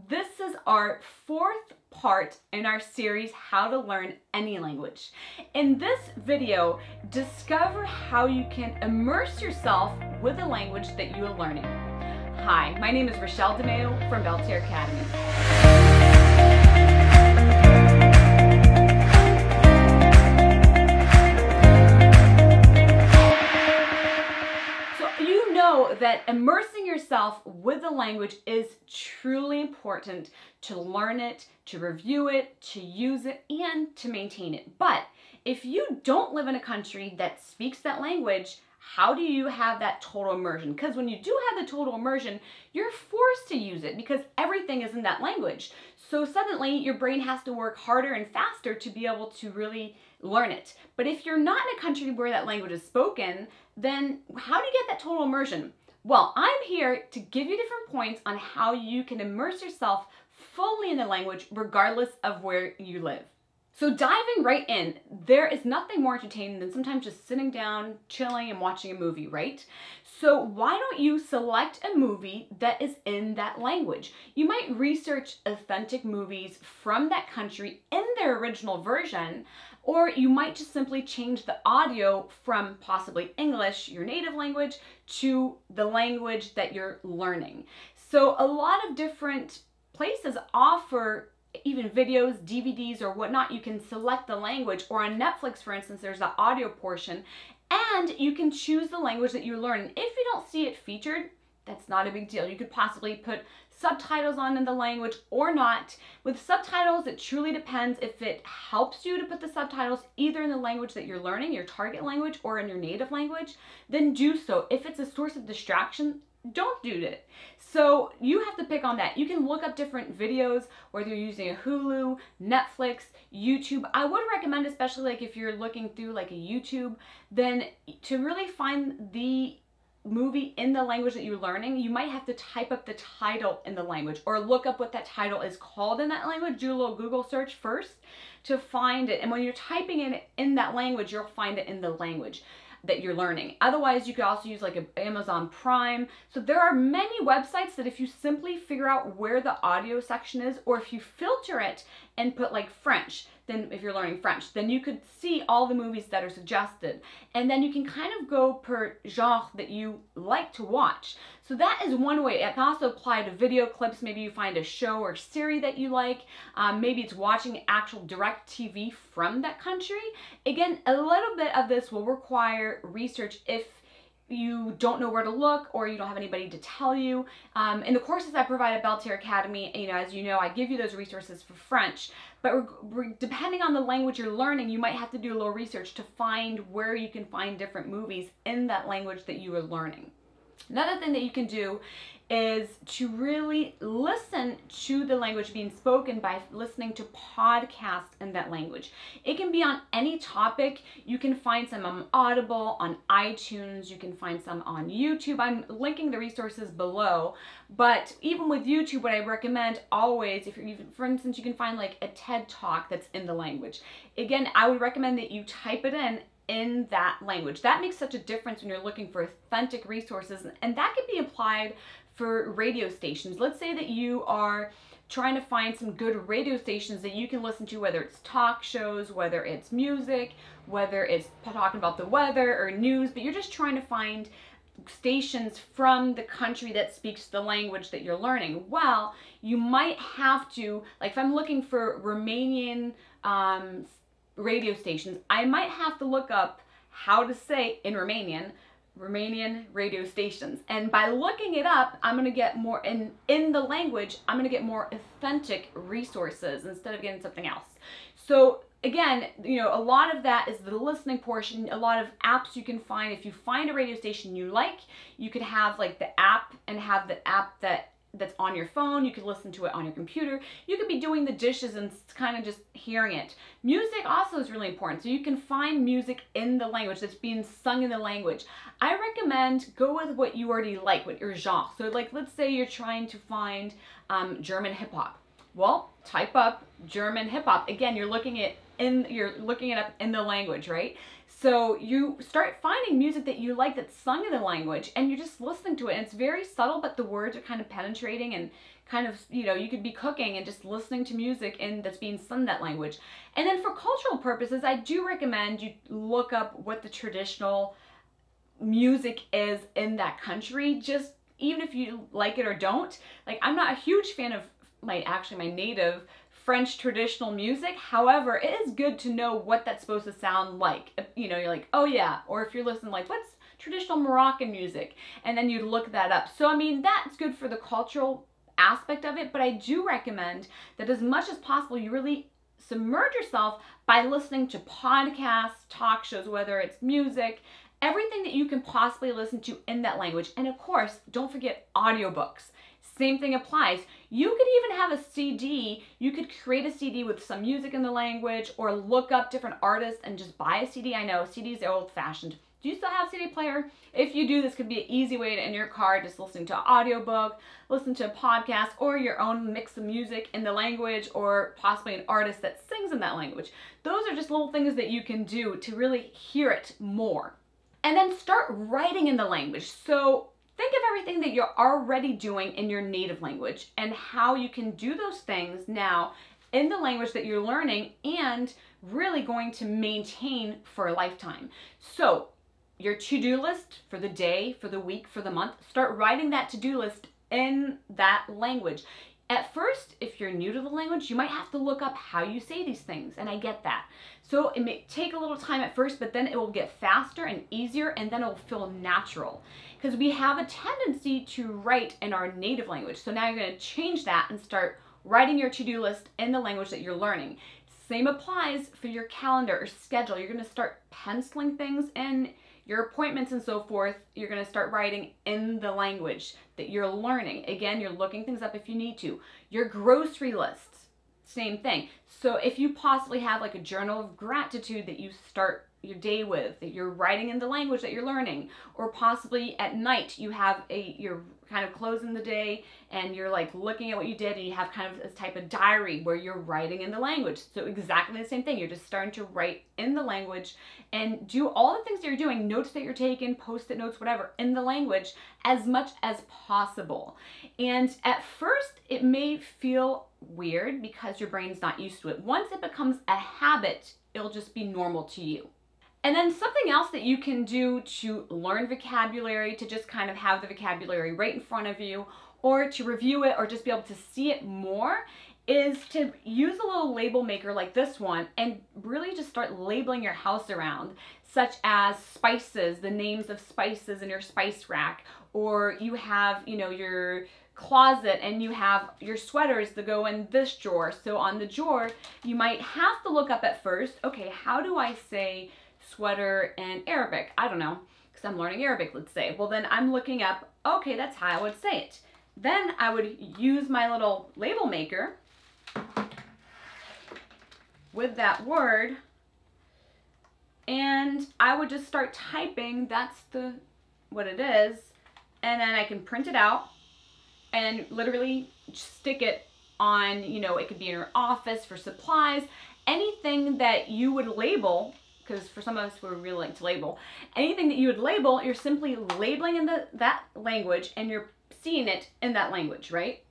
This is our fourth part in our series, How to Learn Any Language. In this video, discover how you can immerse yourself with the language that you are learning. Hi, my name is Rachele DeMeo from Belle Terre Academy. That immersing yourself with the language is truly important to learn it, to review it, to use it, and to maintain it. But if you don't live in a country that speaks that language, how do you have that total immersion? Because when you do have the total immersion, you're forced to use it because everything is in that language. So suddenly your brain has to work harder and faster to be able to really learn it. But if you're not in a country where that language is spoken, then how do you get that total immersion? Well, I'm here to give you different points on how you can immerse yourself fully in the language regardless of where you live. So diving right in, there is nothing more entertaining than sometimes just sitting down, chilling, and watching a movie, right? So why don't you select a movie that is in that language? You might research authentic movies from that country in their original version, or you might just simply change the audio from possibly English, your native language, to the language that you're learning. So a lot of different places offer even videos, DVDs, or whatnot. You can select the language, or on Netflix, for instance, there's the audio portion, and you can choose the language that you're learning. If you don't see it featured, that's not a big deal. You could possibly put subtitles on in the language or not. With subtitles, it truly depends if it helps you to put the subtitles either in the language that you're learning, your target language, or in your native language, then do so. If it's a source of distraction, don't do it. So you have to pick on that. You can look up different videos, whether you're using a Hulu, Netflix, YouTube. I would recommend, especially like if you're looking through like a YouTube, then to really find the movie in the language that you're learning, you might have to type up the title in the language or look up what that title is called in that language. Do a little Google search first to find it. And when you're typing it in that language, you'll find it in the language that you're learning. Otherwise, you could also use like Amazon Prime. So there are many websites that if you simply figure out where the audio section is, or if you filter it and put like French, then if you're learning French, then you could see all the movies that are suggested. And then you can kind of go per genre that you like to watch. So that is one way. It can also apply to video clips. Maybe you find a show or series that you like. Maybe it's watching actual direct TV from that country. Again, a little bit of this will require research if you don't know where to look or you don't have anybody to tell you. In the courses I provide at Belle Terre Academy, as you know, I give you those resources for French, but depending on the language you're learning, you might have to do a little research to find where you can find different movies in that language that you are learning. Another thing that you can do is to really listen to the language being spoken by listening to podcasts in that language. It can be on any topic. You can find some on Audible, on iTunes, you can find some on YouTube. I'm linking the resources below, but even with YouTube, what I recommend always, if you're even, for instance, you can find like a TED Talk that's in the language. Again, I would recommend that you type it in that language. That makes such a difference when you're looking for authentic resources, and that could be applied for radio stations. Let's say that you are trying to find some good radio stations that you can listen to, whether it's talk shows, whether it's music, whether it's talking about the weather or news, but you're just trying to find stations from the country that speaks the language that you're learning. Well, you might have to, like if I'm looking for Romanian radio stations, I might have to look up how to say in Romanian radio stations. And by looking it up, I'm going to get more in the language, I'm going to get more authentic resources instead of getting something else. So again, a lot of that is the listening portion. A lot of apps you can find. If you find a radio station you like, you could have like the app and have the app that's on your phone. You could listen to it on your computer. You could be doing the dishes and kind of just hearing it. Music also is really important. So you can find music in the language that's being sung in the language. I recommend go with what you already like, what your genre. So like, let's say you're trying to find German hip hop. Well, type up German hip hop. Again, you're looking at you're looking it up in the language, right? So you start finding music that you like that's sung in the language, and you're just listening to it, and it's very subtle, but the words are kind of penetrating, and kind of, you know, you could be cooking and just listening to music that's being sung in that language. And then for cultural purposes, I do recommend you look up what the traditional music is in that country, just even if you like it or don't. Like, I'm not a huge fan of my native French traditional music. However, it is good to know what that's supposed to sound like. You know, you're like, oh yeah. Or if you're listening, like, what's traditional Moroccan music? And then you look that up. So, I mean, that's good for the cultural aspect of it, but I do recommend that as much as possible, you really submerge yourself by listening to podcasts, talk shows, whether it's music, everything that you can possibly listen to in that language. And of course, don't forget audiobooks. Same thing applies. You could even have a CD. You could create a CD with some music in the language, or look up different artists and just buy a CD. I know CDs are old-fashioned. Do you still have a CD player? If you do, this could be an easy way to, in your car, just listening to an audiobook, listen to a podcast, or your own mix of music in the language, or possibly an artist that sings in that language. Those are just little things that you can do to really hear it more. And then start writing in the language. So think of everything that you're already doing in your native language and how you can do those things now in the language that you're learning and really going to maintain for a lifetime. So your to-do list for the day, for the week, for the month, start writing that to-do list in that language. At first, if you're new to the language, you might have to look up how you say these things, and I get that. So it may take a little time at first, but then it will get faster and easier, and then it will feel natural. Because we have a tendency to write in our native language. So now you're going to change that and start writing your to-do list in the language that you're learning. Same applies for your calendar or schedule. You're going to start penciling things in, your appointments and so forth. You're going to start writing in the language that you're learning. Again, you're looking things up if you need to. Your grocery lists, same thing. So if you possibly have like a journal of gratitude that you start your day with, that you're writing in the language that you're learning, or possibly at night you have you're kind of closing the day and you're like looking at what you did, and you have kind of this type of diary where you're writing in the language. So exactly the same thing. You're just starting to write in the language and do all the things that you're doing, notes that you're taking, post-it notes, whatever, in the language as much as possible. And at first it may feel weird because your brain's not used to it. Once it becomes a habit, it'll just be normal to you. And then something else that you can do to learn vocabulary, to just kind of have the vocabulary right in front of you, or to review it, or just be able to see it more, is to use a little label maker like this one and really just start labeling your house around, such as spices, the names of spices in your spice rack, or you have, you know, your closet and you have your sweaters that go in this drawer. So on the drawer, you might have to look up at first, okay, how do I say sweater in Arabic? I don't know, because I'm learning Arabic, let's say. Well, then I'm looking up, okay, that's how I would say it. Then I would use my little label maker with that word, and I would just start typing, that's what it is, and then I can print it out and literally stick it on, you know, it could be in your office for supplies, anything that you would label, because for some of us we really like to label, anything that you would label, you're simply labeling in that language and you're seeing it in that language, right?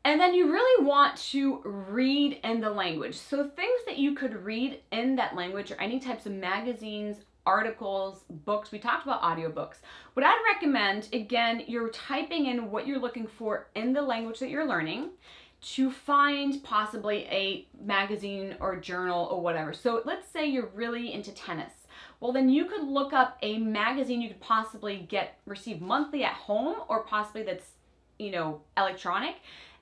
And then you really want to read in the language. So things that you could read in that language are any types of magazines, articles, books. We talked about audiobooks. What I'd recommend, again, you're typing in what you're looking for in the language that you're learning to find possibly a magazine or journal or whatever. So let's say you're really into tennis. Well, then you could look up a magazine you could possibly receive monthly at home, or possibly that's, you know, electronic.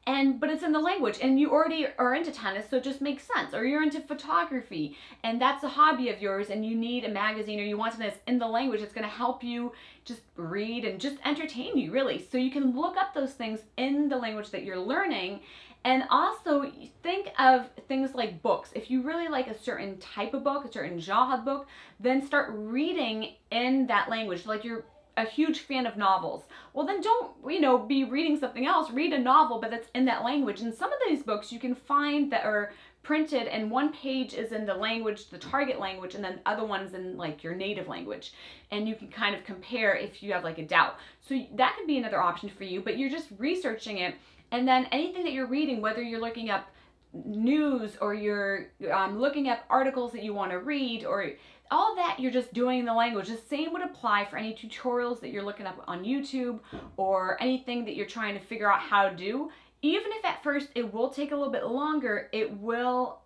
But it's in the language, and you already are into tennis, so it just makes sense. Or you're into photography, and that's a hobby of yours, and you need a magazine, or you want something that's in the language that's going to help you just read and just entertain you, really. So you can look up those things in the language that you're learning. And also think of things like books. If you really like a certain type of book, a certain genre of book, then start reading in that language. Like you're a huge fan of novels. Well, then don't, you know, be reading something else. Read a novel, but that's in that language. And some of these books you can find that are printed and one page is in the language, the target language, and then the other one's in like your native language. And you can kind of compare if you have like a doubt. So that could be another option for you, but you're just researching it. And then anything that you're reading, whether you're looking up news or you're looking up articles that you want to read, or all that, you're just doing in the language. The same would apply for any tutorials that you're looking up on YouTube or anything that you're trying to figure out how to do. Even if at first it will take a little bit longer, it will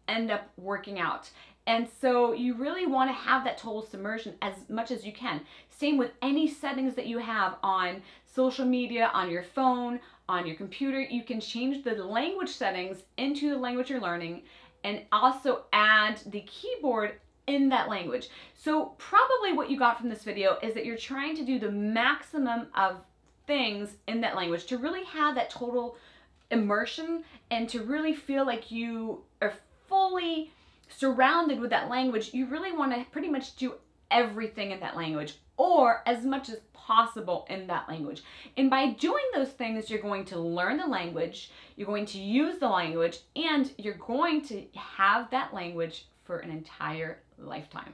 end up working out. And so you really want to have that total submersion as much as you can. Same with any settings that you have on social media, on your phone, on your computer. You can change the language settings into the language you're learning and also add the keyboard in that language. So probably what you got from this video is that you're trying to do the maximum of things in that language to really have that total immersion and to really feel like you are fully surrounded with that language. You really want to pretty much do everything in that language, or as much as possible in that language. And by doing those things, you're going to learn the language, you're going to use the language, and you're going to have that language for an entire lifetime.